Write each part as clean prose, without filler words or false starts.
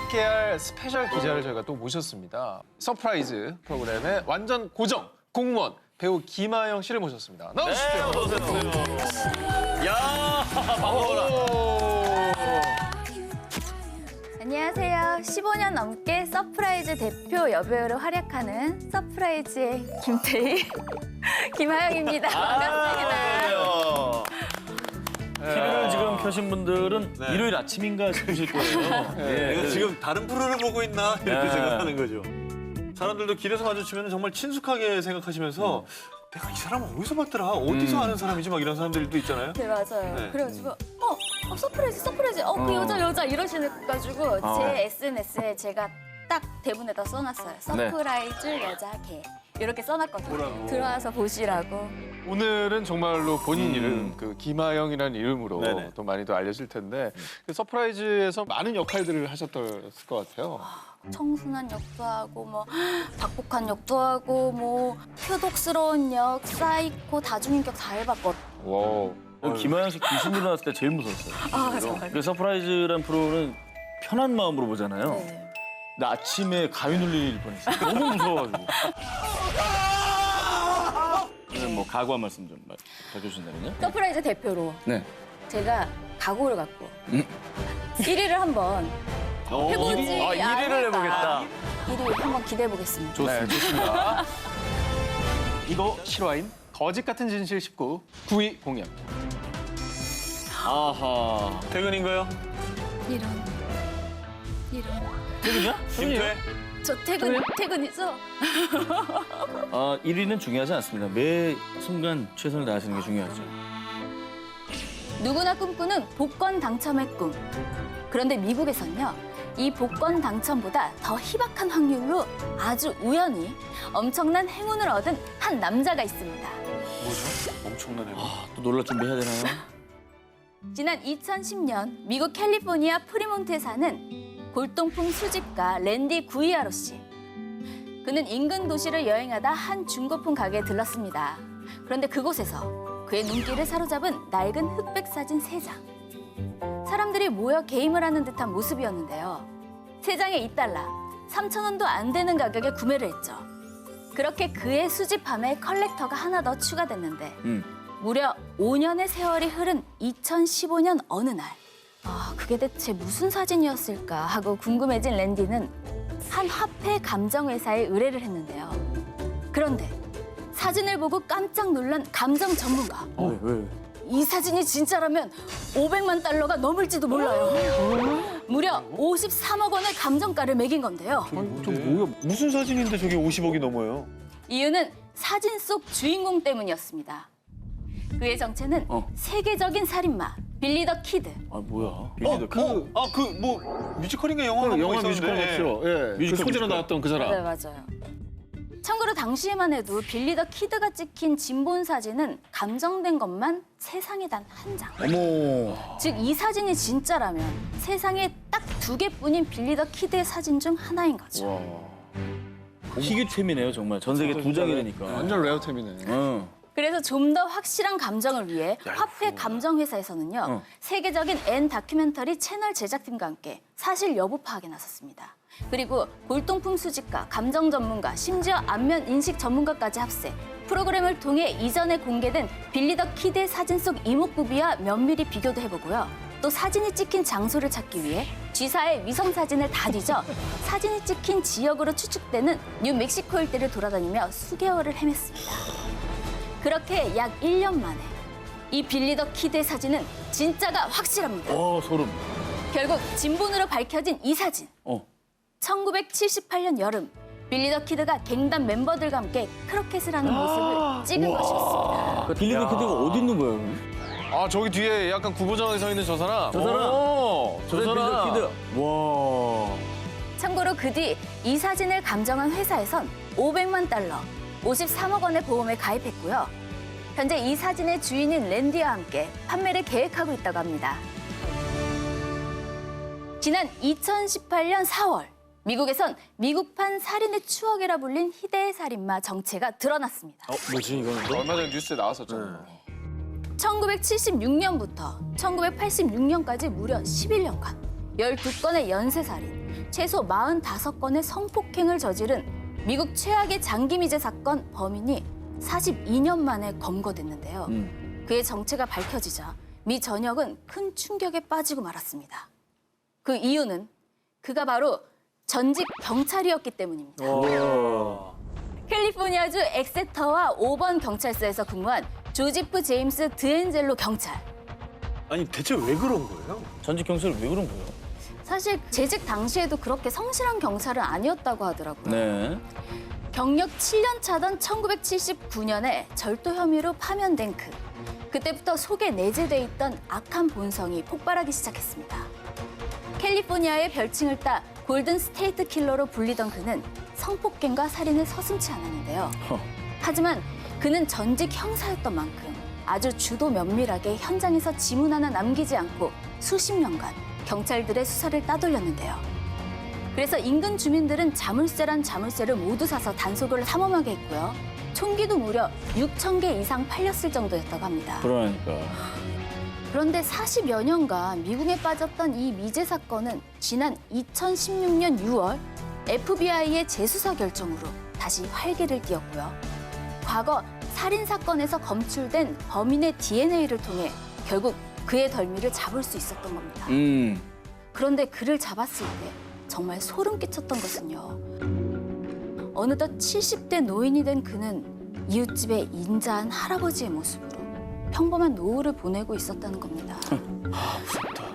함께할 스페셜 기자를 저희가 또 모셨습니다. 서프라이즈 프로그램의 완전 고정 공무원 배우 김하영 씨를 모셨습니다. 나오시죠. 어서 오세요. 야, 반가워라. 안녕하세요. 15년 넘게 서프라이즈 대표 여배우로 활약하는 서프라이즈의 김태희, 김하영입니다. 반갑습니다. TV를 지금 켜신 분들은 일요일 아침인가 싶으실 거예요. 내가 지금 다른 프로를 보고 있나 이렇게 네. 생각하는 거죠. 사람들도 길에서 마주치면 정말 친숙하게 생각하시면서 내가 이 사람은 어디서 봤더라? 어디서 아는 사람이지? 막 이런 사람들도 있잖아요. 네, 맞아요. 네. 그래가지고 서프라이즈, 그 여자 이러시가지고 제 SNS에 제가 딱 대본에다 써놨어요. 서프라이즈 여자 개. 이렇게 써놨거든요. 들어와서 보시라고. 오늘은 정말로 본인 이름, 그 김하영이라는 이름으로 네네. 또 많이도 알려질 텐데 그 서프라이즈에서 많은 역할들을 하셨을 것 같아요. 청순한 역도 하고 뭐 박복한 역도 하고 뭐 표독스러운 역, 사이코, 다중인격 다 해봤거든요. 와우. 김하영 씨 귀신 일어났을 때 제일 무서웠어요. 아, 정말. 그 서프라이즈란 프로는 편한 마음으로 보잖아요. 네. 근데 아침에 가위 눌릴 뻔했어요. 너무 무서워가지고. 오늘 뭐 각오 한 말씀 좀 해주신다면요? 서프라이즈 대표로 네. 제가 각오를 갖고 1위를 한번 해보지 1위를 해보겠다. 1위 한번 기대해보겠습니다. 네, 좋습니다. 이거 실화임? 거짓 같은 진실 19 9위 공약. 아하. 퇴근인가요? 이런. 퇴근이야? 김퇴? 저 퇴근이죠? 1위는 중요하지 않습니다. 매 순간 최선을 다하시는 게 중요하죠. 누구나 꿈꾸는 복권 당첨의 꿈. 그런데 미국에선요, 이 복권 당첨보다 더 희박한 확률로 아주 우연히 엄청난 행운을 얻은 한 남자가 있습니다. 뭐죠? 엄청난 행운. 또 놀랄 준비해야 되나요? 지난 2010년 미국 캘리포니아 프리몬트에 사는 골동품 수집가 랜디 구이아로 씨. 그는 인근 도시를 여행하다 한 중고품 가게에 들렀습니다. 그런데 그곳에서 그의 눈길을 사로잡은 낡은 흑백 사진 3장. 사람들이 모여 게임을 하는 듯한 모습이었는데요. 3장에 $2, 3,000원도 안 되는 가격에 구매를 했죠. 그렇게 그의 수집함에 컬렉터가 하나 더 추가됐는데 무려 5년의 세월이 흐른 2015년 어느 날 그게 대체 무슨 사진이었을까 하고 궁금해진 랜디는 한 화폐 감정 회사에 의뢰를 했는데요. 그런데 사진을 보고 깜짝 놀란 감정 전문가. 왜? 이 사진이 진짜라면 $500만 넘을지도 몰라요. 무려 53억 원의 감정가를 매긴 건데요. 저 뭐야? 무슨 사진인데 저게 50억이 넘어요? 이유는 사진 속 주인공 때문이었습니다. 그의 정체는 세계적인 살인마 빌리 더 키드. 뭐야? 뭐 뮤지컬인가 영화 한번 영화 뮤지컬 있었는데. 맞죠? 예. 그 뮤지컬, 소재로 나왔던 그 사람. 네, 맞아요. 참고로 당시에만 해도 빌리 더 키드가 찍힌 진본 사진은 감정된 것만 세상에 단 한 장. 어머. 즉 이 사진이 진짜라면 세상에 딱 2개뿐인 빌리 더 키드의 사진 중 하나인 거죠. 희귀템이네요, 정말. 전 세계 2장이라니까. 완전 레어템이네. 그래서 좀 더 확실한 감정을 위해 화폐 감정 회사에서는요. 세계적인 N 다큐멘터리 채널 제작팀과 함께 사실 여부 파악에 나섰습니다. 그리고 골동품 수집가, 감정 전문가, 심지어 안면 인식 전문가까지 합세. 프로그램을 통해 이전에 공개된 빌리 더 키드의 사진 속 이목구비와 면밀히 비교도 해보고요. 또 사진이 찍힌 장소를 찾기 위해 G사의 위성 사진을 다 뒤져 사진이 찍힌 지역으로 추측되는 뉴멕시코 일대를 돌아다니며 수개월을 헤맸습니다. 그렇게 약 1년 만에 이 빌리 더 키드의 사진은 진짜가 확실합니다. 소름. 결국 진본으로 밝혀진 이 사진. 1978년 여름 빌리 더 키드가 갱단 멤버들과 함께 크로켓을 하는 모습을 찍은 것이었습니다. 빌리 더 키드가 어디 있는 거예요, 그럼? 저기 뒤에 약간 구보장하게 서 있는 저 사람. 저 사람? 저 빌리 더 사람. 키드. 와. 참고로 그 뒤 이 사진을 감정한 회사에선 $500만, 53억 원의 보험에 가입했고요. 현재 이 사진의 주인인 랜디와 함께 판매를 계획하고 있다고 합니다. 지난 2018년 4월 미국에선 미국판 살인의 추억이라 불린 희대의 살인마 정체가 드러났습니다. 뭐지, 이거는? 얼마 전에 뉴스에 나왔었잖아요. 1976년부터 1986년까지 무려 11년간 12건의 연쇄살인, 최소 45건의 성폭행을 저지른 미국 최악의 장기미제 사건 범인이 42년 만에 검거됐는데요. 그의 정체가 밝혀지자 미 전역은 큰 충격에 빠지고 말았습니다. 그 이유는 그가 바로 전직 경찰이었기 때문입니다. 캘리포니아주 엑세터와 5번 경찰서에서 근무한 조지프 제임스 드엔젤로 경찰. 아니 대체 왜 그런 거예요? 전직 경찰 왜 그런 거예요? 사실 재직 당시에도 그렇게 성실한 경찰은 아니었다고 하더라고요. 네. 경력 7년 차던 1979년에 절도 혐의로 파면된 그. 그때부터 속에 내재돼 있던 악한 본성이 폭발하기 시작했습니다. 캘리포니아의 별칭을 따 골든 스테이트 킬러로 불리던 그는 성폭행과 살인을 서슴지 않았는데요. 하지만 그는 전직 형사였던 만큼 아주 주도 면밀하게 현장에서 지문 하나 남기지 않고 수십 년간 경찰들의 수사를 따돌렸는데요. 그래서 인근 주민들은 자물쇠란 자물쇠를 모두 사서 단속을 삼엄하게 했고요. 총기도 무려 6,000개 이상 팔렸을 정도였다고 합니다. 그러니까. 그런데 40여 년간 미궁에 빠졌던 이 미제 사건은 지난 2016년 6월 FBI의 재수사 결정으로 다시 활기를 띠었고요. 과거 살인 사건에서 검출된 범인의 DNA를 통해 결국 그의 덜미를 잡을 수 있었던 겁니다. 그런데 그를 잡았을 때 정말 소름 끼쳤던 것은요. 어느덧 70대 노인이 된 그는 이웃집의 인자한 할아버지의 모습으로 평범한 노후를 보내고 있었다는 겁니다.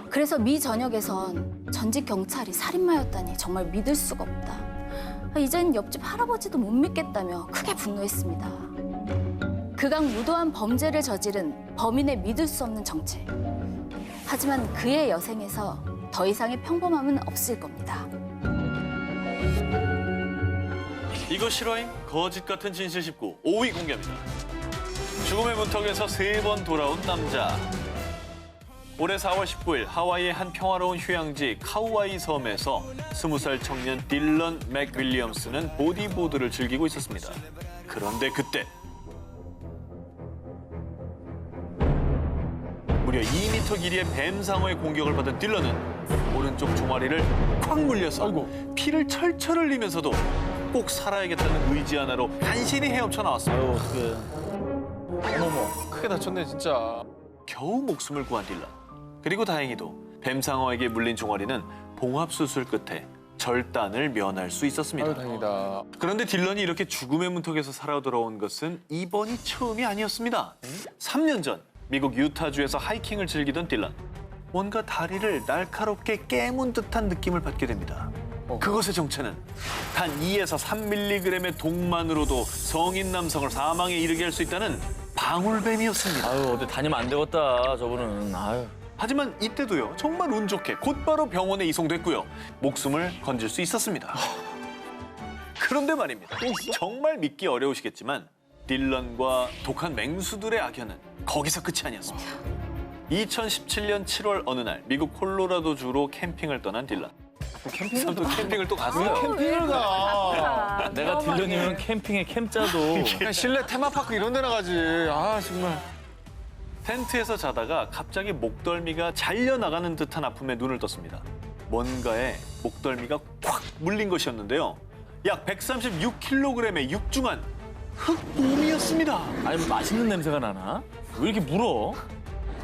그래서 미 전역에선 전직 경찰이 살인마였다니 정말 믿을 수가 없다. 이젠 옆집 할아버지도 못 믿겠다며 크게 분노했습니다. 극악 무도한 범죄를 저지른 범인의 믿을 수 없는 정체. 하지만 그의 여생에서 더 이상의 평범함은 없을 겁니다. 이거 실화임? 거짓 같은 진실 19 5위 공개합니다. 죽음의 문턱에서 3번 돌아온 남자. 올해 4월 19일 하와이의 한 평화로운 휴양지 카우아이 섬에서 20살 청년 딜런 맥윌리엄스는 보디보드를 즐기고 있었습니다. 그런데 그때 무려 2m 길이의 뱀상어의 공격을 받은 딜런은 오른쪽 종아리를 콱 물려서 피를 철철 흘리면서도 꼭 살아야겠다는 의지 하나로 간신히 헤엄쳐 나왔습니다. 아유, 어떡해. 어머머. 크게 다쳤네 진짜. 겨우 목숨을 구한 딜런. 그리고 다행히도 뱀상어에게 물린 종아리는 봉합수술 끝에 절단을 면할 수 있었습니다. 아유 다행이다. 그런데 딜런이 이렇게 죽음의 문턱에서 살아 돌아온 것은 이번이 처음이 아니었습니다. 3년 전 미국 유타주에서 하이킹을 즐기던 딜런. 뭔가 다리를 날카롭게 깨문 듯한 느낌을 받게 됩니다. 그것의 정체는 단 2에서 3mg의 독만으로도 성인 남성을 사망에 이르게 할 수 있다는 방울뱀이었습니다. 아유, 어디 다니면 안 되겠다, 저분은. 아유. 하지만 이때도요, 정말 운 좋게 곧바로 병원에 이송됐고요. 목숨을 건질 수 있었습니다. 그런데 말입니다. 정말 믿기 어려우시겠지만 딜런과 독한 맹수들의 악연은 거기서 끝이 아니었습니다. 2017년 7월 어느 날 미국 콜로라도주로 캠핑을 떠난 딜런. 캠핑을 또 갔어요. 캠핑을 가. 내가 딜런이면 캠핑에 캠짜도. 그냥 실내 테마파크 이런 데나 가지. 아 정말. 텐트에서 자다가 갑자기 목덜미가 잘려나가는 듯한 아픔에 눈을 떴습니다. 뭔가에 목덜미가 콱 물린 것이었는데요. 약 136kg의 육중한 흑곰이었습니다. 아니, 뭐 맛있는 냄새가 나나? 왜 이렇게 물어?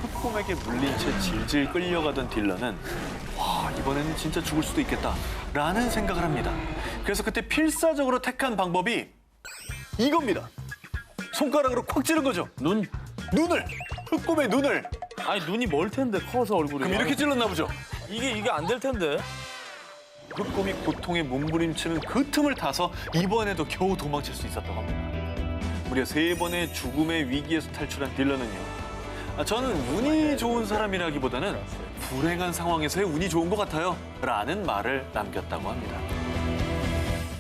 흑곰에게 물린 채 질질 끌려가던 딜런은 와, 이번에는 진짜 죽을 수도 있겠다라는 생각을 합니다. 그래서 그때 필사적으로 택한 방법이 이겁니다. 손가락으로 콱 찌른 거죠. 눈을! 흑곰의 눈을! 아니, 눈이 멀 텐데, 커서 얼굴이. 그럼 이렇게 찔렀나 보죠. 이게 안 될 텐데. 흑곰이 고통에 몸부림치는 그 틈을 타서 이번에도 겨우 도망칠 수 있었다고 합니다. 무려 3번의 죽음의 위기에서 탈출한 딜런은요. 저는 운이 좋은 사람이라기보다는 불행한 상황에서의 운이 좋은 것 같아요. 라는 말을 남겼다고 합니다.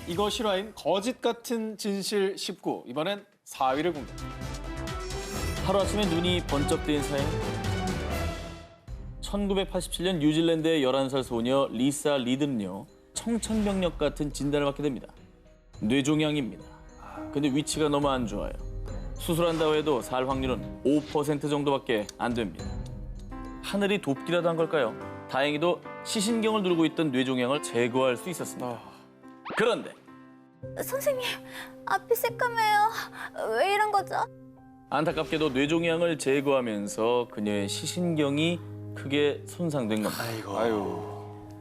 이거 실화인 거짓 같은 진실 19. 이번엔 4위를 공개합니다. 하루아침에 눈이 번쩍 뜨인 사연. 1987년 뉴질랜드의 11살 소녀 리사 리드는요. 청천벽력 같은 진단을 받게 됩니다. 뇌종양입니다. 근데 위치가 너무 안 좋아요. 수술한다고 해도 살 확률은 5% 정도밖에 안 됩니다. 하늘이 돕기라도 한 걸까요? 다행히도 시신경을 누르고 있던 뇌종양을 제거할 수 있었습니다. 그런데 선생님, 앞이 새까매요. 왜 이런 거죠? 안타깝게도 뇌종양을 제거하면서 그녀의 시신경이 크게 손상된 겁니다. 아유.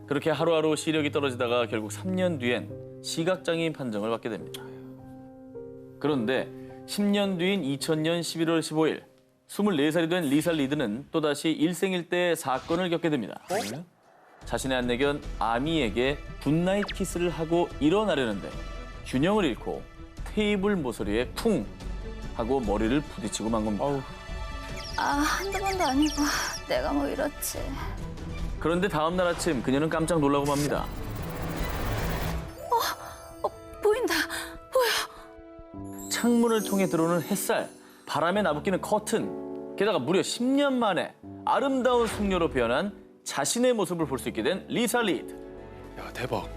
그렇게 하루하루 시력이 떨어지다가 결국 3년 뒤엔 시각장애인 판정을 받게 됩니다. 그런데 10년 뒤인 2000년 11월 15일 24살이 된 리사 리드는 또다시 일생일대의 사건을 겪게 됩니다. 자신의 안내견 아미에게 굿나잇 키스를 하고 일어나려는데 균형을 잃고 테이블 모서리에 쿵 하고 머리를 부딪히고 만 겁니다. 한두 번도 아니고 내가 뭐 이렇지. 그런데 다음 날 아침 그녀는 깜짝 놀라고 맙니다. 보인다. 보여. 창문을 통해 들어오는 햇살, 바람에 나부끼는 커튼, 게다가 무려 10년 만에 아름다운 숙녀로 변한 자신의 모습을 볼 수 있게 된 리사 리드. 야, 대박.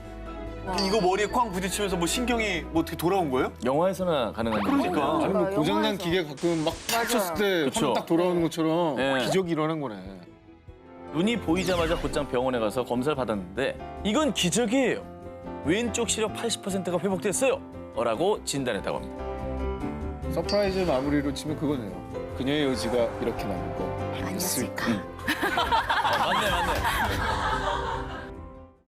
이거 머리에 쾅 부딪히면서 뭐 신경이 뭐 어떻게 돌아온 거예요? 영화에서나 가능한 일이죠. 그러니까. 아니 뭐 영화에서. 고장난 기계 가끔 막 탁쳤을 때 그쵸. 화면 딱 돌아오는 것처럼 네. 기적이 일어난 거네. 눈이 보이자마자 곧장 병원에 가서 검사를 받았는데 이건 기적이에요. 왼쪽 시력 80%가 회복됐어요. 라고 진단했다고 합니다. 서프라이즈 마무리로 치면 그거네요. 그녀의 의지가 이렇게 남은 거 아니었을까? 아니었을까? 맞네.